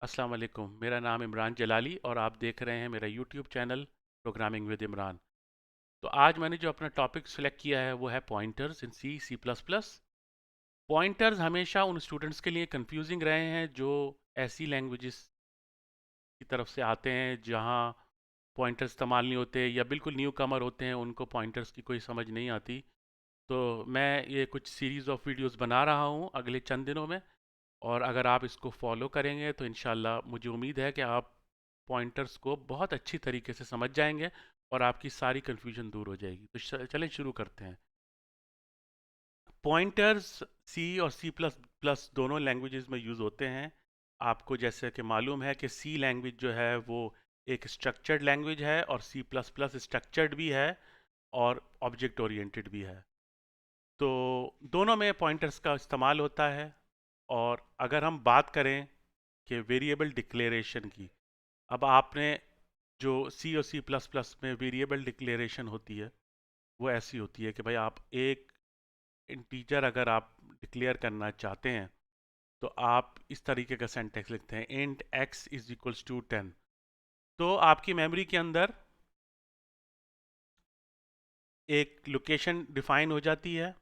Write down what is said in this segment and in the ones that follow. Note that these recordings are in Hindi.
अस्सलाम वालेकुम। मेरा नाम इमरान जलाली और आप देख रहे हैं मेरा YouTube channel programming with Imran. तो आज मैंने जो अपना टॉपिक सेलेक्ट किया है वो है पॉइंटर्स इन सी सी प्लस प्लस। पॉइंटर्स हमेशा उन स्टूडेंट्स के लिए कंफ्यूजिंग रहे हैं जो ऐसी लैंग्वेजेस की तरफ से आते हैं जहाँ पॉइंटर्स इस्तेमाल नहीं होते या बिल्कुल न्यू कमर होते हैं, उनको पॉइंटर्स की कोई समझ नहीं आती। तो मैं ये कुछ सीरीज़ ऑफ वीडियोस बना रहा हूँ अगले चंद दिनों में, और अगर आप इसको फॉलो करेंगे तो इंशाल्लाह मुझे उम्मीद है कि आप पॉइंटर्स को बहुत अच्छी तरीके से समझ जाएंगे और आपकी सारी कन्फ्यूजन दूर हो जाएगी। तो चलें शुरू करते हैं। पॉइंटर्स सी और सी प्लस प्लस दोनों लैंग्वेजेस में यूज़ होते हैं। आपको जैसे कि मालूम है कि सी लैंग्वेज जो है वो एक स्ट्रक्चर्ड लैंग्वेज है और सी प्लस प्लस स्ट्रक्चर्ड भी है और ऑब्जेक्ट ओरिएंटेड भी है। तो दोनों में पॉइंटर्स का इस्तेमाल होता है। और अगर हम बात करें कि वेरिएबल डिक्लेरेशन की, अब आपने जो सी और सी प्लस प्लस में वेरिएबल डिक्लेरेशन होती है वो ऐसी होती है कि भाई आप एक इंटीजर अगर आप डिक्लेयर करना चाहते हैं तो आप इस तरीके का सेंटेक्स लिखते हैं, int x is equals to 10। तो आपकी मेमोरी के अंदर एक लोकेशन डिफाइन हो जाती है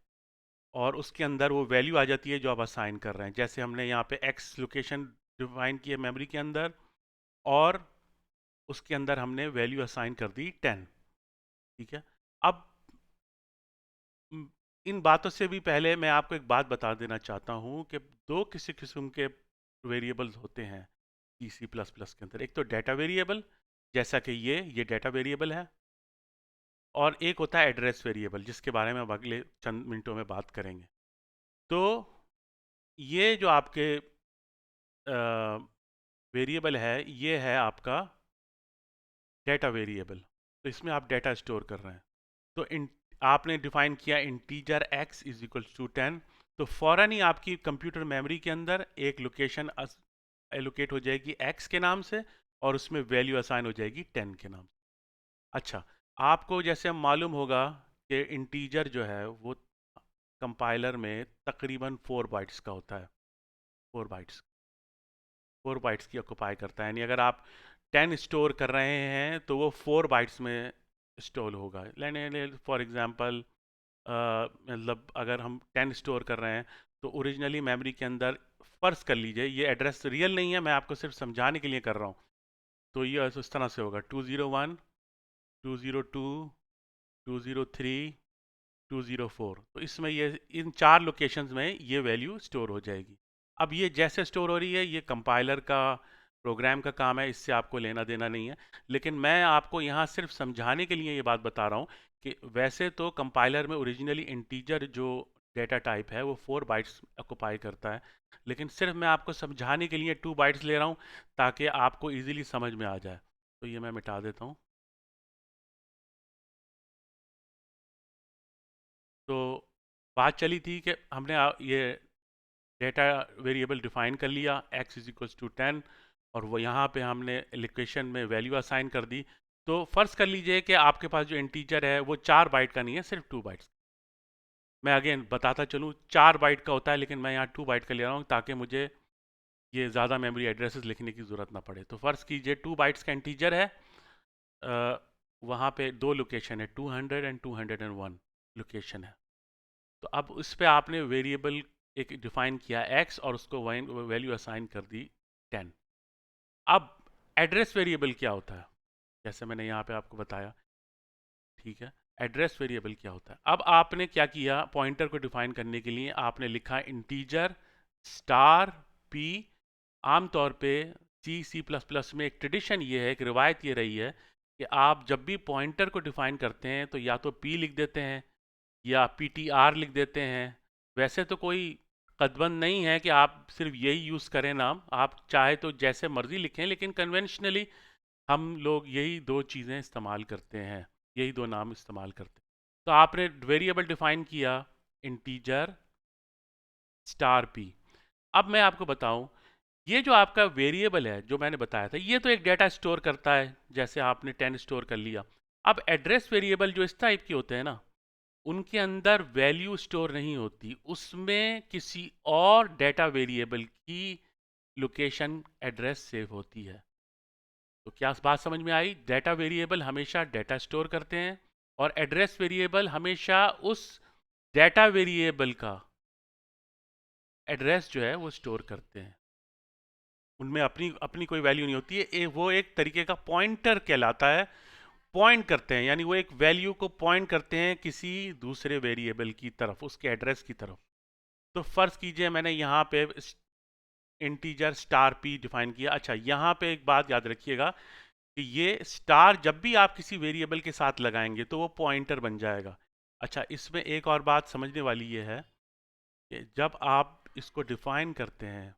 और उसके अंदर वो वैल्यू आ जाती है जो आप असाइन कर रहे हैं। जैसे हमने यहाँ पे एक्स लोकेशन डिफाइन की है मेमोरी के अंदर, और उसके अंदर हमने वैल्यू असाइन कर दी 10। ठीक है। अब इन बातों से भी पहले मैं आपको एक बात बता देना चाहता हूँ कि दो किसी किस्म के वेरिएबल्स होते हैं सी सी प्लस प्लस के अंदर। एक तो डेटा वेरिएबल, जैसा कि ये डेटा वेरिएबल है, और एक होता है एड्रेस वेरिएबल जिसके बारे में हम अगले चंद मिनटों में बात करेंगे। तो ये जो आपके वेरिएबल है ये है आपका डेटा वेरिएबल। तो इसमें आप डेटा स्टोर कर रहे हैं। तो आपने डिफाइन किया integer x is equal to 10, तो फ़ौरन ही आपकी कंप्यूटर मेमोरी के अंदर एक लोकेशन एलोकेट हो जाएगी x के नाम से और उसमें वैल्यू असाइन हो जाएगी 10 के नाम से। अच्छा, आपको जैसे हम मालूम होगा कि इंटीजर जो है वो कंपाइलर में तकरीबन 4 बाइट्स का होता है। 4 बाइट्स, 4 बाइट्स की ऑक्यूपाई करता है। यानी अगर आप 10 स्टोर कर रहे हैं तो वो 4 बाइट्स में स्टोर होगा। लेने फॉर एग्जांपल, मतलब अगर हम 10 स्टोर कर रहे हैं तो ओरिजिनली मेमोरी के अंदर, फ़र्ज़ कर लीजिए ये एड्रेस रियल नहीं है, मैं आपको सिर्फ समझाने के लिए कर रहा हूँ। तो ये इस तरह से होगा 201, 202, 203, 204। तो इसमें ये इन चार लोकेशंस में ये वैल्यू स्टोर हो जाएगी। अब ये जैसे स्टोर हो रही है ये कंपाइलर का प्रोग्राम का काम है, इससे आपको लेना देना नहीं है। लेकिन मैं आपको यहाँ सिर्फ समझाने के लिए ये बात बता रहा हूँ कि वैसे तो कंपाइलर में ओरिजिनली इंटीजर जो डेटा टाइप है वो 4 बाइट्स ऑक्यूपाई करता है, लेकिन सिर्फ मैं आपको समझाने के लिए 2 बाइट्स ले रहा हूँ ताकि आपको ईजिली समझ में आ जाए। तो ये मैं मिटा देता हूँ। तो बात चली थी कि हमने ये डेटा वेरिएबल डिफाइन कर लिया x इज इक्वल्स टू 10, और वो यहाँ पे हमने लोकेशन में वैल्यू असाइन कर दी। तो फ़र्ज़ कर लीजिए कि आपके पास जो इंटीजर है वो 4 बाइट का नहीं है, सिर्फ 2 बाइट्स। मैं अगेन बताता चलूँ, 4 बाइट का होता है लेकिन मैं यहाँ 2 बाइट का ले रहा हूँ ताकि मुझे ये ज़्यादा मेमोरी एड्रेसेस लिखने की ज़रूरत ना पड़े। तो फ़र्ज़ कीजिए 2 बाइट्स का इंटीजर है, वहाँ पे दो लोकेशन है, 200 एंड 201 लोकेशन है। तो अब उस पे आपने वेरिएबल एक डिफाइन किया x और उसको वैल्यू असाइन कर दी 10। अब एड्रेस वेरिएबल क्या होता है, जैसे मैंने यहाँ पे आपको बताया। ठीक है, एड्रेस वेरिएबल क्या होता है। अब आपने क्या किया, पॉइंटर को डिफाइन करने के लिए आपने लिखा इंटीजर स्टार p। आमतौर पे सी सी प्लस प्लस में एक ट्रेडिशन ये है, एक रिवायत ये रही है कि आप जब भी पॉइंटर को डिफाइन करते हैं तो या तो p लिख देते हैं या PTR लिख देते हैं। वैसे तो कोई कदबंद नहीं है कि आप सिर्फ यही यूज़ करें नाम, आप चाहे तो जैसे मर्जी लिखें, लेकिन कन्वेंशनली हम लोग यही दो चीज़ें इस्तेमाल करते हैं, यही दो नाम इस्तेमाल करते हैं। तो आपने वेरिएबल डिफाइन किया इंटीजर स्टार p। अब मैं आपको बताऊं, ये जो आपका वेरिएबल है जो मैंने बताया था ये तो एक डेटा स्टोर करता है, जैसे आपने 10 स्टोर कर लिया। अब एड्रेस वेरिएबल जो इस टाइप के होते हैं ना, उनके अंदर वैल्यू स्टोर नहीं होती, उसमें किसी और डेटा वेरिएबल की लोकेशन एड्रेस सेव होती है। तो क्या बात समझ में आई? डाटा वेरिएबल हमेशा डाटा स्टोर करते हैं और एड्रेस वेरिएबल हमेशा उस डाटा वेरिएबल का एड्रेस जो है वो स्टोर करते हैं। उनमें अपनी अपनी कोई वैल्यू नहीं होती है, वो एक तरीके का पॉइंटर कहलाता है। पॉइंट करते हैं यानी वो एक वैल्यू को पॉइंट करते हैं किसी दूसरे वेरिएबल की तरफ, उसके एड्रेस की तरफ। तो फर्ज कीजिए मैंने यहाँ पे इंटीजर स्टार पी डिफाइन किया। अच्छा, यहाँ पे एक बात याद रखिएगा कि ये स्टार जब भी आप किसी वेरिएबल के साथ लगाएंगे तो वो पॉइंटर बन जाएगा। अच्छा, इसमें एक और बात समझने वाली ये है कि जब आप इसको डिफाइन करते हैं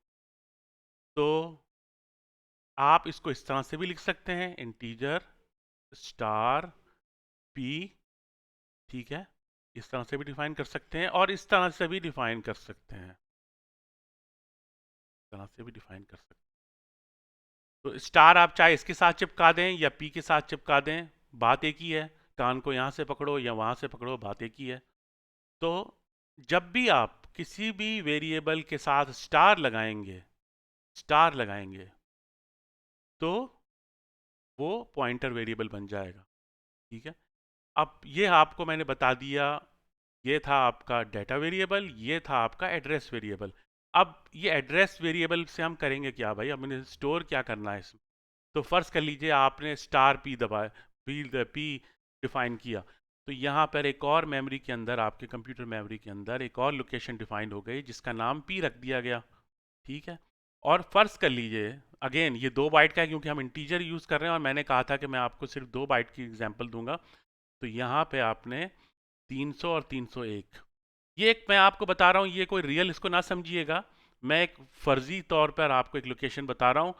तो आप इसको इस तरह से भी लिख सकते हैं, इंटीजर स्टार पी, ठीक है, इस तरह से भी डिफाइन कर सकते हैं और इस तरह से भी डिफाइन कर सकते हैं, इस तरह से भी डिफाइन कर सकते हैं। तो स्टार आप चाहे इसके साथ चिपका दें या पी के साथ चिपका दें, बात एक ही है। कान को यहाँ से पकड़ो या वहाँ से पकड़ो, बात एक ही है। तो जब भी आप किसी भी वेरिएबल के साथ स्टार लगाएंगे तो वो पॉइंटर वेरिएबल बन जाएगा, ठीक है। अब ये आपको मैंने बता दिया, ये था आपका डाटा वेरिएबल, ये था आपका एड्रेस वेरिएबल। अब ये एड्रेस वेरिएबल से हम करेंगे क्या भाई, हमने स्टोर क्या करना है इसमें। तो फर्ज कर लीजिए आपने स्टार पी दबाया, पी डिफाइन किया, तो यहाँ पर एक और मेमोरी के अंदर, आपके कंप्यूटर मेमोरी के अंदर एक और लोकेशन डिफाइन हो गई जिसका नाम पी रख दिया गया, ठीक है। और फर्ज कर लीजिए, अगेन ये 2 बाइट का है क्योंकि हम इंटीजर यूज़ कर रहे हैं और मैंने कहा था कि मैं आपको सिर्फ 2 बाइट की एग्जांपल दूंगा। तो यहाँ पे आपने 300 और 301, ये एक मैं आपको बता रहा हूँ, ये कोई रियल इसको ना समझिएगा, मैं एक फ़र्ज़ी तौर पर आपको एक लोकेशन बता रहा हूँ।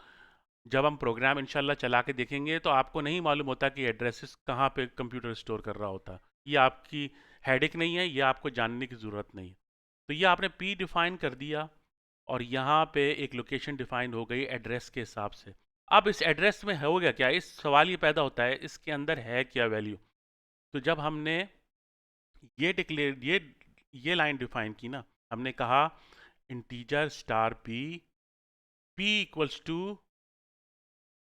जब हम प्रोग्राम इंशाल्लाह चला के देखेंगे तो आपको नहीं मालूम होता कि एड्रेसेस कहाँ पे कंप्यूटर स्टोर कर रहा होता। ये आपकी हेडेक नहीं है, ये आपको जानने की ज़रूरत नहीं। तो ये आपने पी डिफाइन कर दिया और यहाँ पे एक लोकेशन डिफाइन हो गई एड्रेस के हिसाब से। अब इस एड्रेस में हो गया क्या, इस सवाल ये पैदा होता है इसके अंदर है क्या वैल्यू। तो जब हमने ये डिक्लेयर ये लाइन डिफाइन की ना, हमने कहा integer star p equals to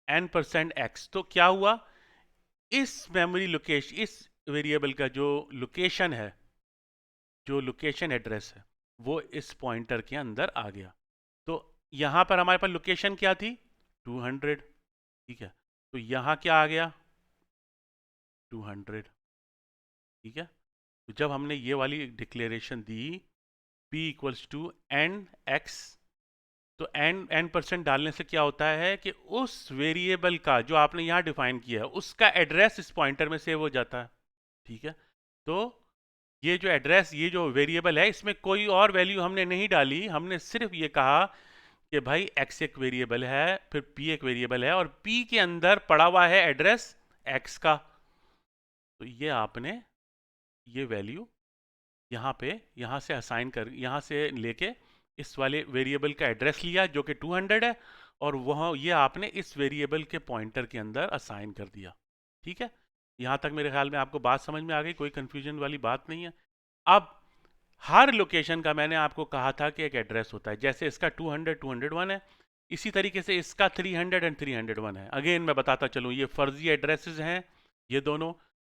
n%x, तो क्या हुआ, इस मेमोरी लोकेशन, इस वेरिएबल का जो लोकेशन है, जो लोकेशन एड्रेस है, वो इस पॉइंटर के अंदर आ गया। तो यहाँ पर हमारे पास लोकेशन क्या थी, 200, ठीक है। तो यहाँ क्या आ गया, 200, ठीक है। तो जब हमने ये वाली डिक्लेरेशन दी p इक्वल्स टू n(x), तो n% डालने से क्या होता है कि उस वेरिएबल का जो आपने यहाँ डिफाइन किया है उसका एड्रेस इस पॉइंटर में सेव हो जाता है, ठीक है। तो ये जो एड्रेस, ये जो वेरिएबल है, इसमें कोई और वैल्यू हमने नहीं डाली, हमने सिर्फ ये कहा कि भाई x एक वेरिएबल है, फिर p एक वेरिएबल है और p के अंदर पड़ा हुआ है एड्रेस x का। तो ये आपने ये वैल्यू यहाँ से असाइन कर, यहाँ से लेके इस वाले वेरिएबल का एड्रेस लिया जो कि 200 है और वह ये आपने इस वेरिएबल के पॉइंटर के अंदर असाइन कर दिया, ठीक है। यहाँ तक मेरे ख्याल में आपको बात समझ में आ गई, कोई कंफ्यूजन वाली बात नहीं है। अब हर लोकेशन का मैंने आपको कहा था कि एक एड्रेस होता है, जैसे इसका 200 201 है, इसी तरीके से इसका 300 एंड 301 है। अगेन मैं बताता चलूँ, ये फर्जी एड्रेसेस हैं ये दोनों,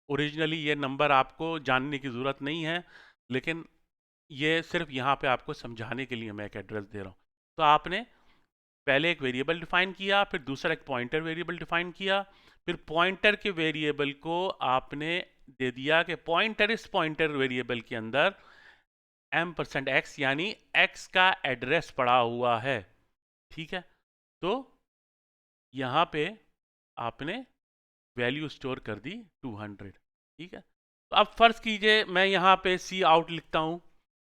ओरिजिनली ये नंबर आपको जानने की ज़रूरत नहीं है, लेकिन ये सिर्फ यहाँ पे आपको समझाने के लिए मैं एक एड्रेस दे रहा हूँ। तो आपने पहले एक वेरिएबल डिफाइन किया, फिर दूसरा एक पॉइंटर वेरिएबल डिफाइन किया, फिर पॉइंटर के वेरिएबल को आपने दे दिया कि पॉइंटर, इस पॉइंटर वेरिएबल के अंदर m%x यानी x का एड्रेस पड़ा हुआ है, ठीक है। तो यहाँ पे आपने वैल्यू स्टोर कर दी 200, ठीक है। तो अब फर्ज कीजिए मैं यहाँ पे सी आउट लिखता हूँ,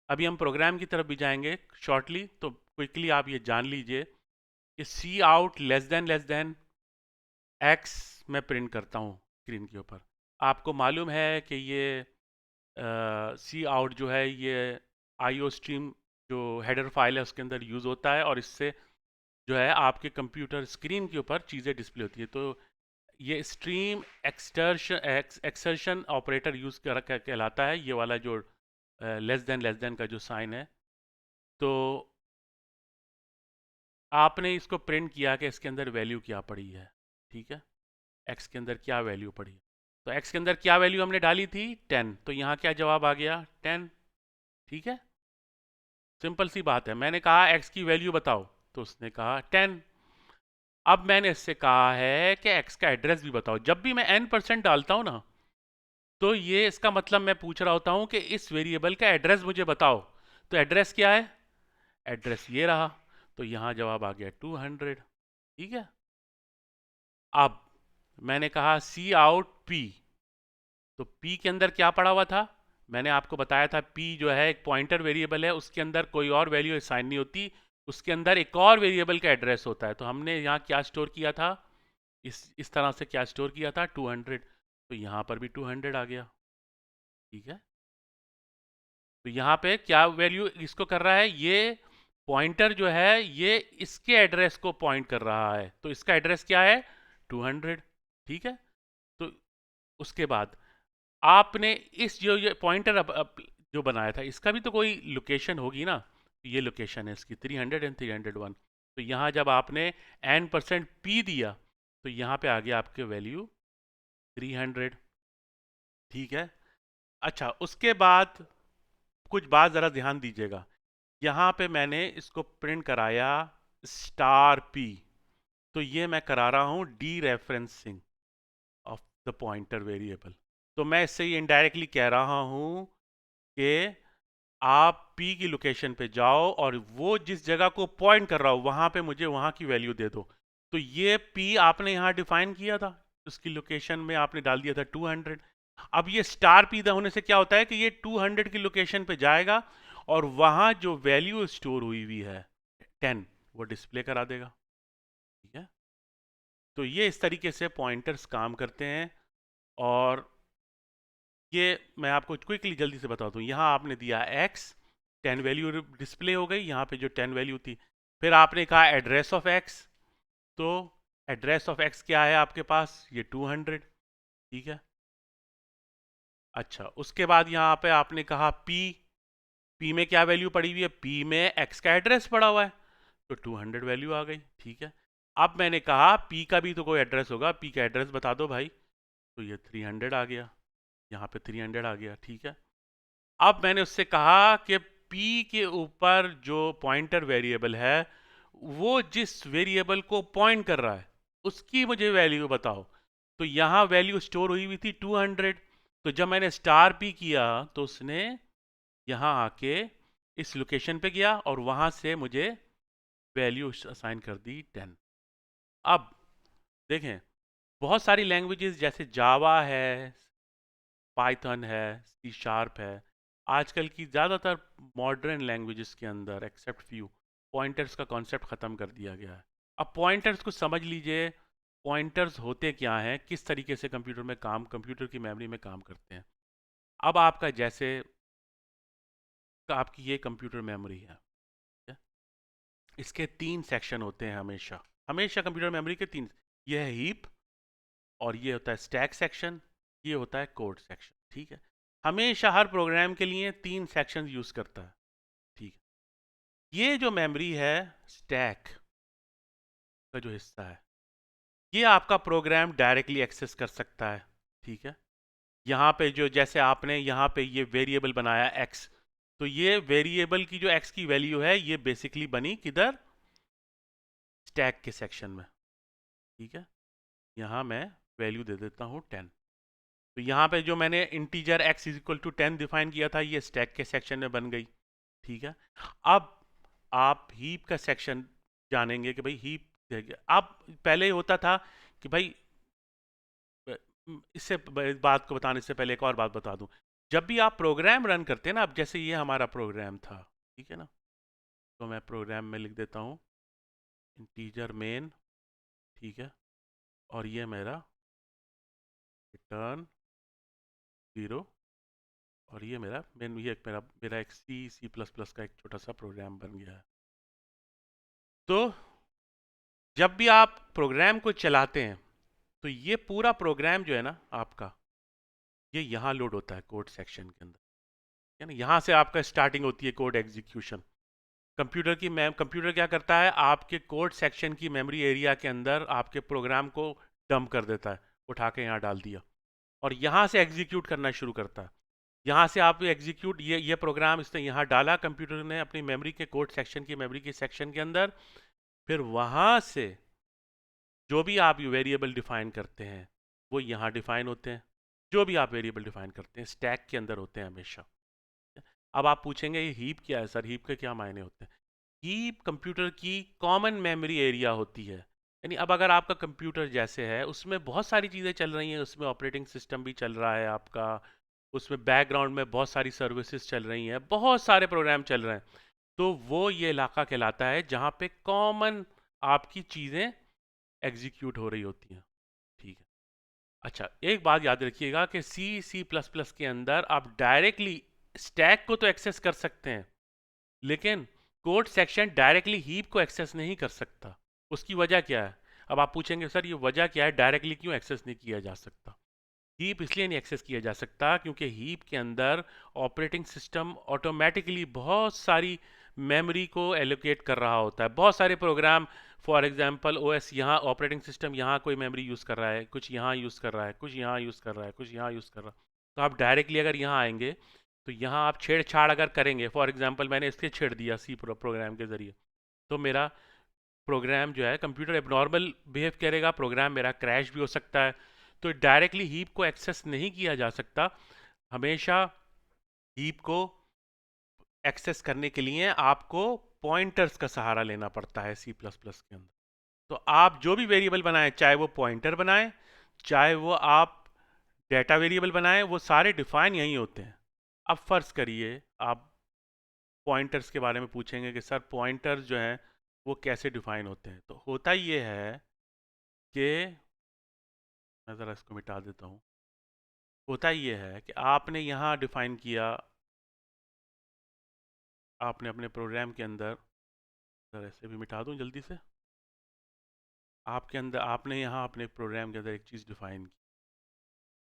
अभी हम प्रोग्राम की तरफ भी जाएंगे शॉर्टली, तो क्विकली आप ये जान लीजिए कि सी आउट लेस देन x मैं प्रिंट करता हूँ स्क्रीन के ऊपर। आपको मालूम है कि ये सी आउट जो है ये आईओ स्ट्रीम जो हेडर फाइल है उसके अंदर यूज़ होता है और इससे जो है आपके कंप्यूटर स्क्रीन के ऊपर चीज़ें डिस्प्ले होती है। तो ये स्ट्रीम एक्सर्शन ऑपरेटर यूज़ कहलाता है, ये वाला जो लेस देन का जो साइन है। तो आपने इसको प्रिंट किया कि इसके अंदर वैल्यू क्या पड़ी है, ठीक है, एक्स के अंदर क्या वैल्यू पड़ी है। तो एक्स के अंदर क्या वैल्यू हमने डाली थी 10, तो यहाँ क्या जवाब आ गया 10, ठीक है। सिंपल सी बात है, मैंने कहा एक्स की वैल्यू बताओ तो उसने कहा 10। अब मैंने इससे कहा है कि एक्स का एड्रेस भी बताओ। जब भी मैं n% डालता हूँ ना, तो ये इसका मतलब मैं पूछ रहा होता हूँ कि इस वेरिएबल का एड्रेस मुझे बताओ। तो एड्रेस क्या है, एड्रेस ये रहा, तो यहाँ जवाब आ गया 200, ठीक है। अब मैंने कहा सी आउट पी, तो पी के अंदर क्या पड़ा हुआ था, मैंने आपको बताया था पी जो है एक पॉइंटर वेरिएबल है, उसके अंदर कोई और वैल्यू असाइन नहीं होती, उसके अंदर एक और वेरिएबल का एड्रेस होता है। तो हमने यहाँ क्या स्टोर किया था, इस तरह से क्या स्टोर किया था 200, तो यहाँ पर भी 200 आ गया, ठीक है। तो यहाँ पे क्या वैल्यू इसको कर रहा है, ये पॉइंटर जो है ये इसके एड्रेस को पॉइंट कर रहा है, तो इसका एड्रेस क्या है 200, ठीक है। तो उसके बाद आपने इस जो ये पॉइंटर जो बनाया था इसका भी तो कोई लोकेशन होगी ना, ये लोकेशन है इसकी 300 एंड 301। तो यहाँ जब आपने n% p दिया तो यहाँ पे आ गया आपके वैल्यू 300, ठीक है। अच्छा, उसके बाद कुछ बात ज़रा ध्यान दीजिएगा, यहाँ पे मैंने इसको प्रिंट कराया स्टार p, तो ये मैं करा रहा हूँ D referencing of the pointer variable. तो मैं इससे ये इनडायरेक्टली कह रहा हूँ कि आप P की लोकेशन पे जाओ और वो जिस जगह को पॉइंट कर रहा हो वहां पे मुझे वहां की वैल्यू दे दो। तो ये P आपने यहाँ डिफाइन किया था, उसकी लोकेशन में आपने डाल दिया था 200। अब ये स्टार P होने से क्या होता है कि ये 200 की लोकेशन पे जाएगा और वहां जो वैल्यू स्टोर हुई हुई है 10 वो डिस्प्ले करा देगा, ठीक है। तो ये इस तरीके से पॉइंटर्स काम करते हैं। और ये मैं आपको क्विकली जल्दी से बता दूं, यहाँ आपने दिया x, 10 वैल्यू डिस्प्ले हो गई यहाँ पे जो 10 वैल्यू थी। फिर आपने कहा एड्रेस ऑफ x, तो एड्रेस ऑफ x क्या है आपके पास, ये 200, ठीक है। अच्छा, उसके बाद यहाँ पे आपने कहा p में क्या वैल्यू पड़ी हुई है, p में x का एड्रेस पड़ा हुआ है, तो 200 वैल्यू आ गई, ठीक है। अब मैंने कहा p का भी तो कोई एड्रेस होगा, p का एड्रेस बता दो भाई, तो ये 300 आ गया, यहाँ पे 300 आ गया, ठीक है। अब मैंने उससे कहा कि p के ऊपर जो पॉइंटर वेरिएबल है वो जिस वेरिएबल को पॉइंट कर रहा है उसकी मुझे वैल्यू बताओ। तो यहाँ वैल्यू स्टोर हुई हुई थी 200, तो जब मैंने स्टार p किया तो उसने यहाँ आके इस लोकेशन पे गया और वहाँ से मुझे वैल्यू असाइन कर दी 10। अब देखें, बहुत सारी लैंग्वेजेस जैसे जावा है, पाइथन है, सी शार्प है, आजकल की ज़्यादातर मॉडर्न लैंग्वेजेस के अंदर एक्सेप्ट फ्यू पॉइंटर्स का कॉन्सेप्ट ख़त्म कर दिया गया है। अब पॉइंटर्स को समझ लीजिए, पॉइंटर्स होते क्या हैं, किस तरीके से कंप्यूटर में काम, कंप्यूटर की मेमोरी में काम करते हैं। अब आपका जैसे आपकी ये कंप्यूटर मेमोरी है, ठीक है? इसके 3 सेक्शन होते हैं हमेशा, हमेशा कंप्यूटर मेमोरी के 3, ये है हीप, और ये होता है स्टैक सेक्शन, ये होता है कोड सेक्शन, ठीक है। हमेशा हर प्रोग्राम के लिए 3 सेक्शन यूज करता है, ठीक है। ये जो मेमोरी है स्टैक का जो हिस्सा है, ये आपका प्रोग्राम डायरेक्टली एक्सेस कर सकता है, ठीक है। यहाँ पे जो जैसे आपने यहाँ पे ये वेरिएबल बनाया x, तो ये वेरिएबल की जो x की वैल्यू है ये बेसिकली बनी किधर, स्टैक के सेक्शन में, ठीक है। यहाँ मैं वैल्यू दे देता हूँ 10। तो यहाँ पे जो मैंने integer x is equal to 10 define किया था ये स्टैक के सेक्शन में बन गई, ठीक है। अब आप हीप का सेक्शन जानेंगे कि भाई हीप, अब पहले होता था कि भाई, इससे बात को बताने से पहले एक और बात बता दूं, जब भी आप प्रोग्राम रन करते हैं ना, अब जैसे ये हमारा प्रोग्राम था, ठीक है ना, तो मैं प्रोग्राम में लिख देता हूँ इंटीजर मेन, ठीक है, और ये मेरा रिटर्न 0, और ये मेरा मेन, ये मेरा मेरा एक सी प्लस प्लस का एक छोटा सा प्रोग्राम बन गया है। तो जब भी आप प्रोग्राम को चलाते हैं तो ये पूरा प्रोग्राम जो है ना आपका, ये यहाँ लोड होता है कोड सेक्शन के अंदर, है ना, यहाँ से आपका स्टार्टिंग होती है कोड एग्जीक्यूशन। कंप्यूटर क्या करता है, आपके कोड सेक्शन की मेमोरी एरिया के अंदर आपके प्रोग्राम को डंप कर देता है, उठा के यहाँ डाल दिया, और यहाँ से एग्जीक्यूट करना शुरू करता है। यहाँ से आप एग्जीक्यूट, ये प्रोग्राम इसने यहाँ डाला कंप्यूटर ने अपनी मेमोरी के कोड सेक्शन की मेमोरी के सेक्शन के अंदर, फिर वहाँ से जो भी आप वेरिएबल डिफाइन करते हैं वो यहाँ डिफाइन होते हैं। जो भी आप वेरिएबल डिफाइन करते हैं स्टैक के अंदर होते हैं हमेशा। अब आप पूछेंगे ये हीप क्या है सर, हीप के क्या मायने होते हैं? हीप कंप्यूटर की कॉमन मेमोरी एरिया होती है। यानी अब अगर आपका कंप्यूटर जैसे है उसमें बहुत सारी चीज़ें चल रही हैं, उसमें ऑपरेटिंग सिस्टम भी चल रहा है आपका, उसमें बैकग्राउंड में बहुत सारी सर्विसेज चल रही हैं, बहुत सारे प्रोग्राम चल रहे हैं, तो वो ये इलाका कहलाता है जहाँ पे कॉमन आपकी चीज़ें एग्जीक्यूट हो रही होती हैं। ठीक है। अच्छा, एक बात याद रखिएगा कि सी प्लस प्लस के अंदर आप डायरेक्टली स्टैक को तो एक्सेस कर सकते हैं, लेकिन कोड सेक्शन डायरेक्टली हीप को एक्सेस नहीं कर सकता। उसकी वजह क्या है? अब आप पूछेंगे सर ये वजह क्या है, डायरेक्टली क्यों एक्सेस नहीं किया जा सकता? हीप इसलिए नहीं एक्सेस किया जा सकता क्योंकि हीप के अंदर ऑपरेटिंग सिस्टम ऑटोमेटिकली बहुत सारी मेमोरी को एलोकेट कर रहा होता है। बहुत सारे प्रोग्राम, फॉर एग्जांपल ओएस, यहाँ ऑपरेटिंग सिस्टम यहाँ कोई मेमोरी यूज़ कर रहा है, कुछ यहाँ यूज़ कर रहा है, कुछ यहाँ यूज़ कर रहा है, कुछ यहाँ यूज़ कर रहा है। तो आप डायरेक्टली अगर यहाँ आएंगे तो यहाँ आप छेड़छाड़ अगर करेंगे, फॉर एग्जांपल मैंने इसके छेड़ दिया सी प्रोग्राम के ज़रिए, तो मेरा प्रोग्राम जो है कंप्यूटर एबनॉर्मल बिहेव करेगा, प्रोग्राम मेरा क्रैश भी हो सकता है। तो डायरेक्टली हीप को एक्सेस नहीं किया जा सकता। हमेशा हीप को एक्सेस करने के लिए आपको पॉइंटर्स का सहारा लेना पड़ता है सी प्लस प्लस के अंदर। तो आप जो भी वेरिएबल बनाएं, चाहे वो पॉइंटर बनाएं, चाहे वो आप डेटा वेरिएबल बनाएं, वो सारे डिफाइन यहीं होते हैं। अब फर्ज करिए आप पॉइंटर्स के बारे में पूछेंगे कि सर पॉइंटर्स जो हैं वो कैसे डिफाइन होते हैं, तो होता ये है कि मैं ज़रा इसको मिटा देता हूँ। होता ये है कि आपने यहाँ डिफाइन किया, आपने अपने प्रोग्राम के अंदर, ज़रा इसे भी मिटा दूँ जल्दी से, आपके अंदर आपने यहाँ अपने प्रोग्राम के अंदर एक चीज़ डिफाइन की,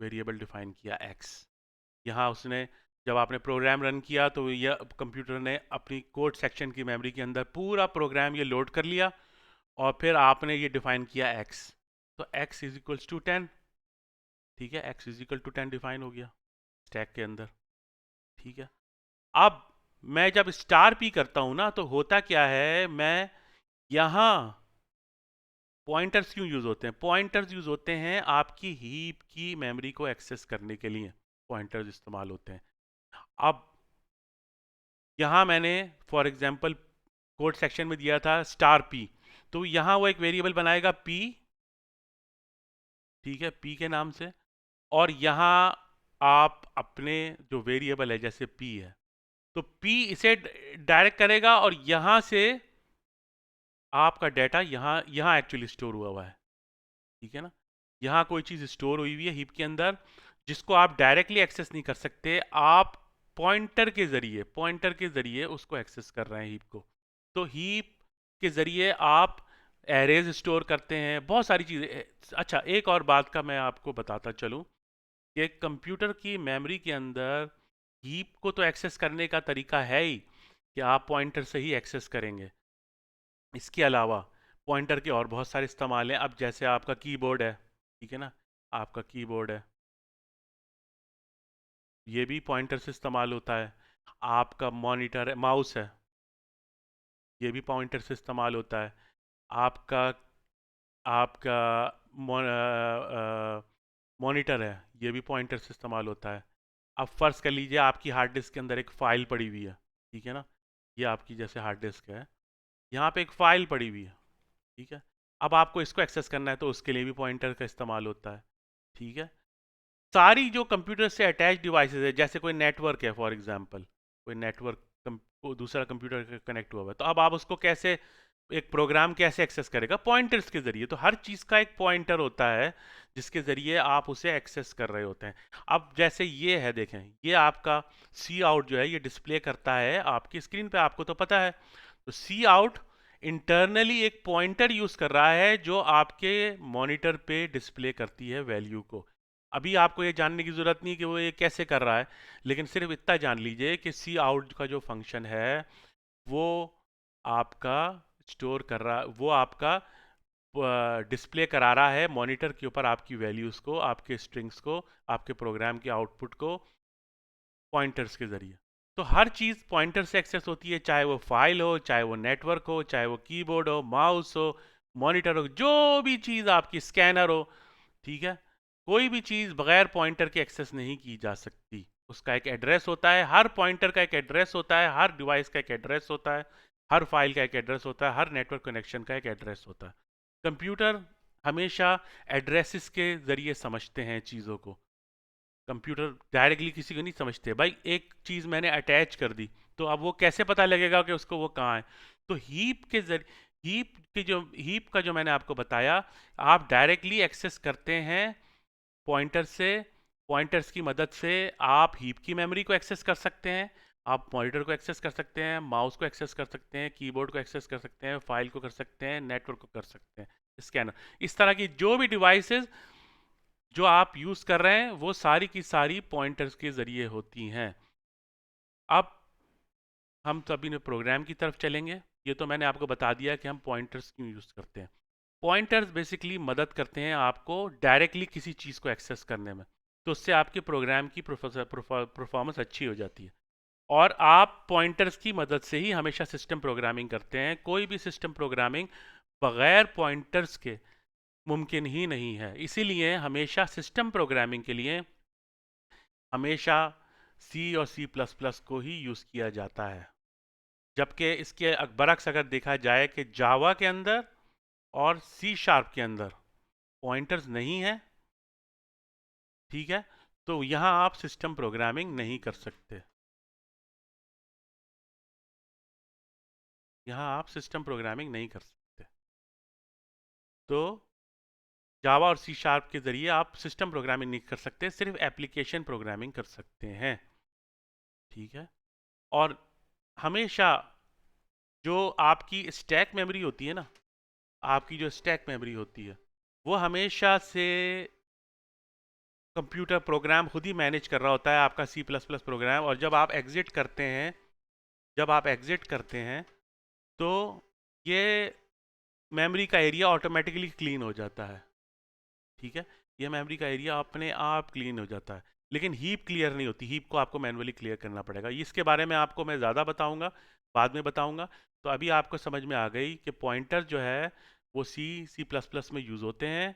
वेरिएबल डिफाइन किया एक्स। यहाँ उसने, जब आपने प्रोग्राम रन किया तो यह कंप्यूटर ने अपनी कोड सेक्शन की मेमोरी के अंदर पूरा प्रोग्राम ये लोड कर लिया, और फिर आपने ये डिफाइन किया एक्स। तो एक्स इज इक्वल्स टू 10। ठीक है, x is equal to 10 define हो गया स्टैक के अंदर। ठीक है। अब मैं जब स्टार पी करता हूं ना, तो होता क्या है, मैं यहाँ पॉइंटर्स क्यों यूज होते हैं? पॉइंटर्स यूज होते हैं आपकी हीप की मेमोरी को एक्सेस करने के लिए, पॉइंटर्स इस्तेमाल होते हैं। अब यहाँ मैंने फॉर एग्जांपल कोड सेक्शन में दिया था स्टार पी, तो यहाँ वो एक वेरिएबल बनाएगा पी, ठीक है, पी के नाम से, और यहाँ आप अपने जो वेरिएबल है जैसे पी है, तो पी इसे डायरेक्ट करेगा, और यहाँ से आपका डाटा यहाँ यहाँ एक्चुअली स्टोर हुआ है। ठीक है ना, यहाँ कोई चीज़ स्टोर हुई हुई है हीप के अंदर, जिसको आप डायरेक्टली एक्सेस नहीं कर सकते, आप पॉइंटर के ज़रिए उसको एक्सेस कर रहे हैं हीप को। तो हीप के ज़रिए आप एरेज स्टोर करते हैं, बहुत सारी चीज़ें। अच्छा, एक और बात का मैं आपको बताता चलूँ कि कंप्यूटर की मेमोरी के अंदर हीप को तो एक्सेस करने का तरीका है ही कि आप पॉइंटर से ही एक्सेस करेंगे। इसके अलावा पॉइंटर के और बहुत सारे इस्तेमाल हैं। अब जैसे आपका कीबोर्ड है, ठीक है ना, आपका कीबोर्ड है, ये भी पॉइंटर से इस्तेमाल होता है। आपका मॉनिटर है, माउस है, ये भी पॉइंटर से इस्तेमाल होता है। आपका आपका मॉनिटर है, ये भी पॉइंटर से इस्तेमाल होता है। अब फ़र्ज़ कर लीजिए आपकी हार्ड डिस्क के अंदर एक फ़ाइल पड़ी हुई है, ठीक है ना, ये आपकी जैसे हार्ड डिस्क है, यहाँ पे एक फ़ाइल पड़ी हुई है, ठीक है। अब आपको इसको एक्सेस करना है तो उसके लिए भी पॉइंटर का इस्तेमाल होता है। ठीक है। सारी जो कंप्यूटर से अटैच डिवाइसेस है, जैसे कोई नेटवर्क है, फॉर एग्जांपल कोई नेटवर्क दूसरा कंप्यूटर कनेक्ट हुआ हुआ है, तो अब आप उसको कैसे, एक प्रोग्राम कैसे एक्सेस करेगा? पॉइंटर्स के जरिए। तो हर चीज़ का एक पॉइंटर होता है जिसके ज़रिए आप उसे एक्सेस कर रहे होते हैं। अब जैसे ये है, देखें, ये आपका सी आउट जो है ये डिस्प्ले करता है आपकी स्क्रीन पे, आपको तो पता है। तो सी आउट इंटरनली एक पॉइंटर यूज़ कर रहा है जो आपके मॉनिटर पे डिस्प्ले करती है वैल्यू को। अभी आपको ये जानने की ज़रूरत नहीं कि वो ये कैसे कर रहा है, लेकिन सिर्फ इतना जान लीजिए कि सी आउट का जो फंक्शन है वो आपका स्टोर कर रहा, वो आपका डिस्प्ले करा रहा है मॉनिटर के ऊपर आपकी वैल्यूज़ को, आपके स्ट्रिंग्स को, आपके प्रोग्राम के आउटपुट को पॉइंटर्स के ज़रिए। तो हर चीज़ पॉइंटर से एक्सेस होती है, चाहे वो फाइल हो, चाहे वो नेटवर्क हो, चाहे वो कीबोर्ड हो, माउस हो, मॉनिटर हो, जो भी चीज़ आपकी, स्कैनर हो, ठीक है। कोई भी चीज़ बगैर पॉइंटर के एक्सेस नहीं की जा सकती। उसका एक एड्रेस होता है, हर पॉइंटर का एक एड्रेस होता है, हर डिवाइस का एक एड्रेस होता है, हर फाइल का एक एड्रेस होता है, हर नेटवर्क कनेक्शन का एक एड्रेस होता है। कंप्यूटर हमेशा एड्रेसेस के ज़रिए समझते हैं चीज़ों को। कंप्यूटर डायरेक्टली किसी को नहीं समझते। भाई एक चीज़ मैंने अटैच कर दी, तो अब वो कैसे पता लगेगा कि उसको वो कहाँ है? तो हीप के जरिए, हीप का जो मैंने आपको बताया, आप डायरेक्टली एक्सेस करते हैं पॉइंटर से। पॉइंटर्स की मदद से आप हीप की मेमोरी को एक्सेस कर सकते हैं, आप मॉनिटर को एक्सेस कर सकते हैं, माउस को एक्सेस कर सकते हैं, कीबोर्ड को एक्सेस कर सकते हैं, फाइल को कर सकते हैं, नेटवर्क को कर सकते हैं, स्कैनर, इस तरह की जो भी डिवाइसेस जो आप यूज़ कर रहे हैं वो सारी की सारी पॉइंटर्स के ज़रिए होती हैं। अब हम सभी ने प्रोग्राम की तरफ चलेंगे। ये तो मैंने आपको बता दिया कि हम पॉइंटर्स क्यों यूज़ करते हैं। पॉइंटर्स बेसिकली मदद करते हैं आपको डायरेक्टली किसी चीज़ को एक्सेस करने में, तो उससे आपके प्रोग्राम की परफॉर्मेंस अच्छी हो जाती है। और आप पॉइंटर्स की मदद से ही हमेशा सिस्टम प्रोग्रामिंग करते हैं। कोई भी सिस्टम प्रोग्रामिंग बगैर पॉइंटर्स के मुमकिन ही नहीं है। इसीलिए हमेशा सिस्टम प्रोग्रामिंग के लिए हमेशा सी और सी प्लस प्लस को ही यूज़ किया जाता है। जबकि इसके बरक्स अगर देखा जाए कि जावा के अंदर और सी शार्प के अंदर पॉइंटर्स नहीं है, ठीक है, तो यहाँ आप सिस्टम प्रोग्रामिंग नहीं कर सकते। यहाँ आप सिस्टम प्रोग्रामिंग नहीं कर सकते। तो जावा और सी शार्प के ज़रिए आप सिस्टम प्रोग्रामिंग नहीं कर सकते, सिर्फ एप्लीकेशन प्रोग्रामिंग कर सकते हैं, ठीक है। और हमेशा जो आपकी स्टैक मेमोरी होती है ना, आपकी जो स्टैक मेमोरी होती है, वो हमेशा से कंप्यूटर प्रोग्राम खुद ही मैनेज कर रहा होता है, आपका सी प्लस प्लस प्रोग्राम। और जब आप एग्जिट करते हैं तो ये मेमोरी का एरिया ऑटोमेटिकली क्लीन हो जाता है, ठीक है। ये मेमोरी का एरिया अपने आप क्लीन हो जाता है, लेकिन हीप क्लियर नहीं होती। हीप को आपको मैनुअली क्लियर करना पड़ेगा। इसके बारे में आपको मैं ज़्यादा बताऊंगा, बाद में बताऊंगा। तो अभी आपको समझ में आ गई कि पॉइंटर जो है वो सी सी प्लस प्लस में यूज़ होते हैं।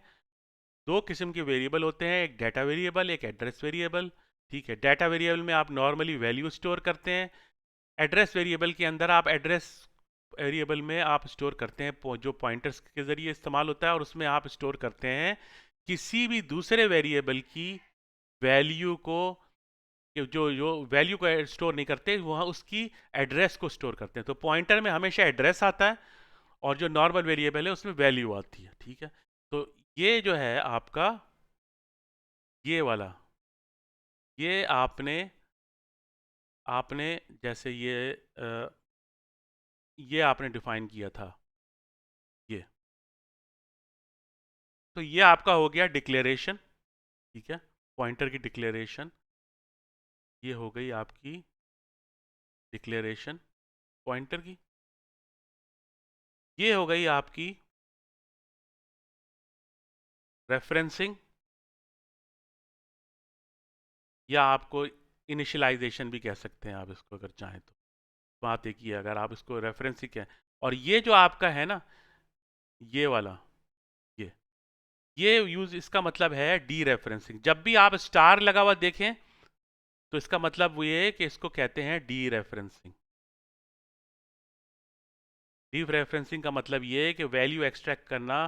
दो किस्म के वेरिएबल होते हैं, एक डाटा वेरिएबल, एक एड्रेस वेरिएबल, ठीक है। डाटा वेरिएबल में आप नॉर्मली वैल्यू स्टोर करते हैं। एड्रेस वेरिएबल के अंदर आप एड्रेस वेरिएबल में आप स्टोर करते हैं जो पॉइंटर्स के ज़रिए इस्तेमाल होता है, और उसमें आप स्टोर करते हैं किसी भी दूसरे वेरिएबल की वैल्यू को। जो जो वैल्यू को स्टोर नहीं करते, वहाँ उसकी एड्रेस को स्टोर करते हैं। तो पॉइंटर में हमेशा एड्रेस आता है, और जो नॉर्मल वेरिएबल है उसमें वैल्यू आती है, ठीक है। तो ये जो है आपका, ये वाला, ये आपने आपने जैसे ये आपने डिफाइन किया था, ये, तो ये आपका हो गया डिक्लेरेशन, ठीक है। पॉइंटर की डिक्लेरेशन, ये हो गई आपकी डिक्लेरेशन पॉइंटर की। ये हो गई आपकी रेफरेंसिंग, या आपको इनिशियलाइजेशन भी कह सकते हैं आप इसको अगर चाहें तो। बात एक ही है, अगर आप इसको रेफरेंसिंग कहें। और ये जो आपका है ना, ये वाला, ये ये यूज, इसका मतलब है डी रेफरेंसिंग। जब भी आप स्टार लगा हुआ देखें तो इसका मतलब वो ये है कि इसको कहते हैं डी रेफरेंसिंग। डी रेफरेंसिंग का मतलब ये है कि वैल्यू एक्सट्रैक्ट करना,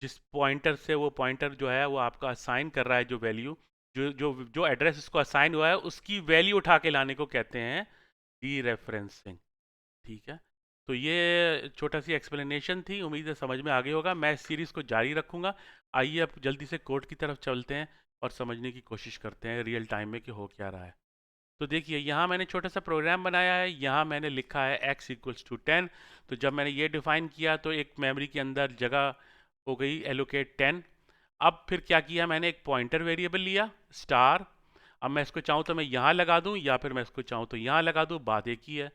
जिस पॉइंटर से वो पॉइंटर जो है वो आपका असाइन कर रहा है, जो वैल्यू, जो जो जो एड्रेस इसको असाइन हुआ है उसकी वैल्यू उठा के लाने को कहते हैं डी रेफरेंसिंग, ठीक है। तो ये छोटा सी एक्सप्लेनेशन थी, उम्मीद है समझ में आ गई होगा। मैं इस सीरीज़ को जारी रखूँगा। आइए अब जल्दी से कोड की तरफ चलते हैं और समझने की कोशिश करते हैं रियल टाइम में कि हो क्या रहा है। तो देखिए यहाँ मैंने छोटा सा प्रोग्राम बनाया है। यहाँ मैंने लिखा है x=10। तो जब मैंने ये डिफ़ाइन किया तो एक मेमोरी के अंदर जगह हो गई एलोकेट 10। अब फिर क्या किया, मैंने एक पॉइंटर वेरिएबल लिया स्टार। अब मैं इसको चाहूँ तो मैं यहाँ लगा दूँ, या फिर मैं इसको चाहूँ तो यहाँ लगा दूँ, बात एक ही है,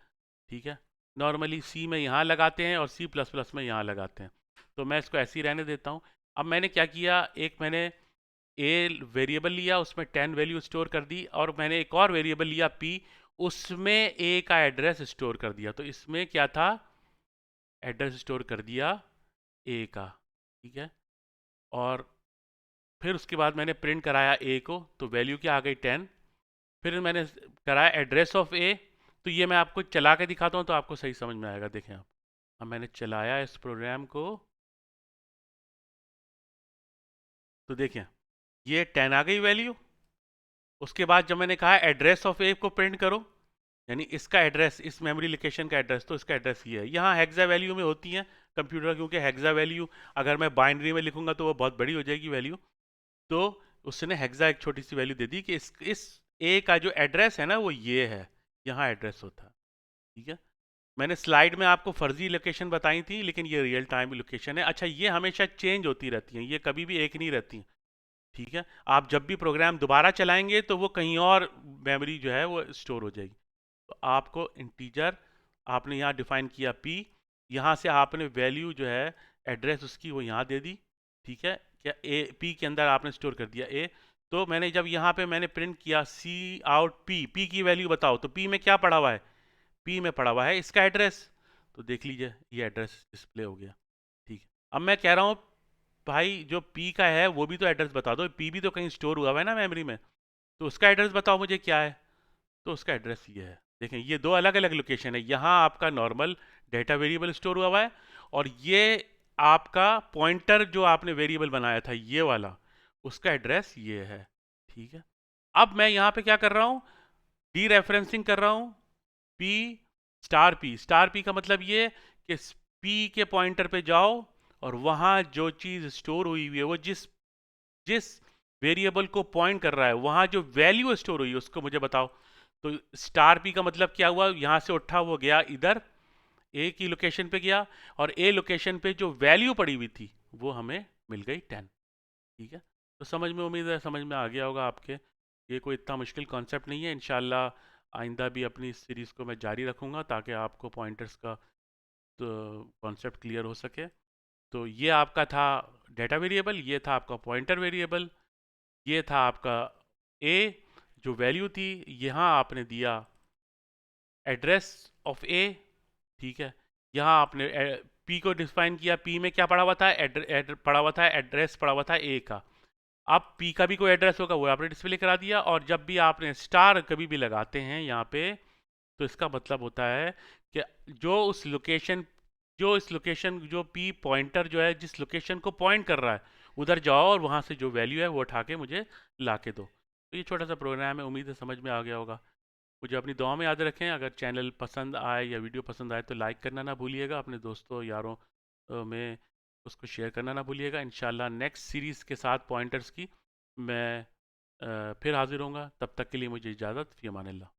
ठीक है। नॉर्मली सी में यहाँ लगाते हैं और सी प्लस प्लस में यहाँ लगाते हैं। तो मैं इसको ऐसे ही रहने देता हूँ। अब मैंने क्या किया, एक मैंने ए वेरिएबल लिया, उसमें 10 वैल्यू स्टोर कर दी, और मैंने एक और वेरिएबल लिया पी, उसमें ए का एड्रेस स्टोर कर दिया। तो इसमें क्या था, एड्रेस स्टोर कर दिया ए का, ठीक है। और फिर उसके बाद मैंने प्रिंट कराया ए को, तो वैल्यू क्या आ गई 10। फिर मैंने कराया एड्रेस ऑफ ए, तो ये मैं आपको चला के दिखाता हूँ तो आपको सही समझ में आएगा। देखें आप, अब मैंने चलाया इस प्रोग्राम को, तो देखें ये 10 आ गई वैल्यू। उसके बाद जब मैंने कहा एड्रेस ऑफ ए को प्रिंट करो, यानी इसका एड्रेस, इस मेमोरी लोकेशन का एड्रेस, तो इसका एड्रेस ये है। यहाँ हेक्सा वैल्यू में होती है कंप्यूटर, क्योंकि हेक्सा वैल्यू अगर मैं बाइनरी में लिखूंगा तो वो बहुत बड़ी हो जाएगी वैल्यू। तो उसने हेक्सा एक छोटी सी वैल्यू दे दी कि इस ए का जो एड्रेस है ना वो ये है, यहाँ एड्रेस होता है, ठीक है। मैंने स्लाइड में आपको फर्जी लोकेशन बताई थी, लेकिन ये रियल टाइम लोकेशन है। अच्छा, ये हमेशा चेंज होती रहती हैं, ये कभी भी एक नहीं रहती, ठीक है। आप जब भी प्रोग्राम दोबारा चलाएंगे तो वो कहीं और मेमोरी जो है वो स्टोर हो जाएगी। तो आपको इंटीजर आपने यहाँ डिफाइन किया पी, यहाँ से आपने वैल्यू जो है एड्रेस उसकी वो यहाँ दे दी, ठीक है। क्या ए पी के अंदर आपने स्टोर कर दिया ए। तो मैंने जब यहाँ पे मैंने प्रिंट किया सी आउट पी, पी की वैल्यू बताओ, तो पी में क्या पड़ा हुआ है, पी में पड़ा हुआ है इसका एड्रेस। तो देख लीजिए ये एड्रेस डिस्प्ले हो गया, ठीक है। अब मैं कह रहा हूँ भाई जो पी का है वो भी तो एड्रेस बता दो, पी भी तो कहीं स्टोर हुआ हुआ है ना मेमोरी में, तो उसका एड्रेस बताओ मुझे क्या है। तो उसका एड्रेस ये है, देखें ये दो अलग अलग लोकेशन है। यहाँ आपका नॉर्मल डेटा वेरिएबल स्टोर हुआ हुआ है, और ये आपका पॉइंटर जो आपने वेरिएबल बनाया था ये वाला, उसका एड्रेस ये है, ठीक है। अब मैं यहाँ पे क्या कर रहा हूँ, डी रेफरेंसिंग कर रहा हूँ P star P. Star P का मतलब ये कि पी के पॉइंटर पे जाओ, और वहाँ जो चीज़ स्टोर हुई हुई है वो जिस जिस वेरिएबल को पॉइंट कर रहा है वहाँ जो वैल्यू स्टोर हुई है उसको मुझे बताओ। तो स्टार पी का मतलब क्या हुआ, यहाँ से उठा वो गया इधर ए की लोकेशन पे गया, और ए लोकेशन पे जो वैल्यू पड़ी हुई थी वो हमें मिल गई 10, ठीक है। तो समझ में, उम्मीद है समझ में आ गया होगा आपके। ये कोई इतना मुश्किल कॉन्सेप्ट नहीं है। इंशाल्लाह आइंदा भी अपनी इस सीरीज़ को मैं जारी रखूँगा ताकि आपको पॉइंटर्स का तो कॉन्सेप्ट क्लियर हो सके। तो ये आपका था डेटा वेरिएबल, ये था आपका पॉइंटर वेरिएबल, ये था आपका ए जो वैल्यू थी, यहाँ आपने दिया एड्रेस ऑफ ए, ठीक है। यहाँ आपने पी को डिफाइन किया, पी में क्या पड़ा हुआ था, पड़ा हुआ था एड्रेस, पड़ा हुआ था ए का। अब पी का भी कोई एड्रेस होगा वो आपने डिस्प्ले करा दिया, और जब भी आपने स्टार कभी भी लगाते हैं यहाँ पे, तो इसका मतलब होता है कि जो उस लोकेशन, जो इस लोकेशन, जो पी पॉइंटर जो है जिस लोकेशन को पॉइंट कर रहा है उधर जाओ, और वहाँ से जो वैल्यू है वो उठा के मुझे ला के दो। तो ये छोटा सा प्रोग्राम है, उम्मीद है समझ में आ गया होगा। मुझे अपनी दुआ में याद रखें। अगर चैनल पसंद आए या वीडियो पसंद आए तो लाइक करना ना भूलिएगा, अपने दोस्तों यारों में उसको शेयर करना ना भूलिएगा। इंशाल्लाह नेक्स्ट सीरीज़ के साथ पॉइंटर्स की मैं फिर हाजिर होऊंगा। तब तक के लिए मुझे इजाज़त, फ़ी अमान अल्लाह।